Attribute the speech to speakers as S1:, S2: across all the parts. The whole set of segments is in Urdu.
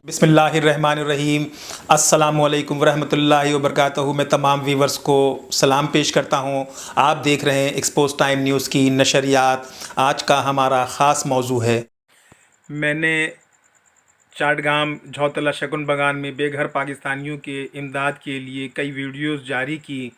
S1: بسم اللہ الرحمن الرحیم۔ السلام علیکم ورحمۃ اللہ وبرکاتہ۔ میں تمام ویورز کو سلام پیش کرتا ہوں۔ آپ دیکھ رہے ہیں ایکسپوز ٹائم نیوز کی نشریات۔ آج کا ہمارا خاص موضوع ہے، میں نے چاٹگام جھوتلا شگن بگان میں بے گھر پاکستانیوں کے امداد کے لیے کئی ویڈیوز جاری کی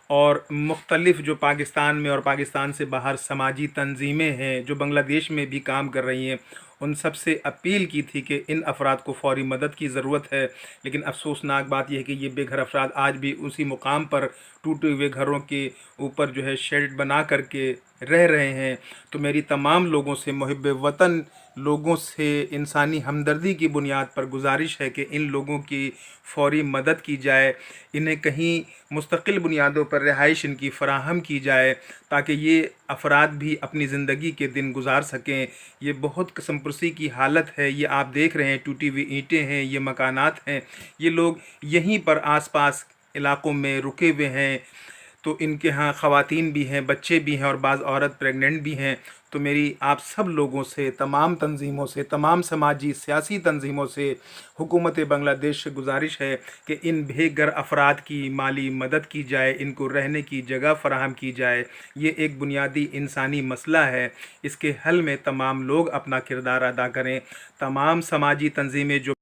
S1: اور مختلف جو پاکستان میں اور پاکستان سے باہر سماجی تنظیمیں ہیں جو بنگلہ دیش میں بھی کام کر رہی ہیں، ان سب سے اپیل کی تھی کہ ان افراد کو فوری مدد کی ضرورت ہے۔ لیکن افسوسناک بات یہ ہے کہ یہ بے گھر افراد آج بھی اسی مقام پر ٹوٹے ہوئے گھروں کے اوپر جو ہے شیڈ بنا کر کے رہ رہے ہیں۔ تو میری تمام لوگوں سے، محب وطن لوگوں سے انسانی ہمدردی کی بنیاد پر گزارش ہے کہ ان لوگوں کی فوری مدد کی جائے، انہیں کہیں مستقل بنیادوں پر رہائش ان کی فراہم کی جائے تاکہ یہ افراد بھی اپنی زندگی کے دن گزار سکیں۔ یہ بہت قسم پرسی کی حالت ہے، یہ آپ دیکھ رہے ہیں، ٹوٹی ہوئی اینٹیں ہیں، یہ مکانات ہیں، یہ لوگ یہیں پر آس پاس علاقوں میں رکے ہوئے ہیں۔ تو ان کے ہاں خواتین بھی ہیں، بچے بھی ہیں اور بعض عورت پریگننٹ بھی ہیں۔ تو میری آپ سب لوگوں سے، تمام تنظیموں سے، تمام سماجی سیاسی تنظیموں سے، حکومت بنگلہ دیش سے گزارش ہے کہ ان بے گھر افراد کی مالی مدد کی جائے، ان کو رہنے کی جگہ فراہم کی جائے۔ یہ ایک بنیادی انسانی مسئلہ ہے، اس کے حل میں تمام لوگ اپنا کردار ادا کریں۔ تمام سماجی تنظیمیں جو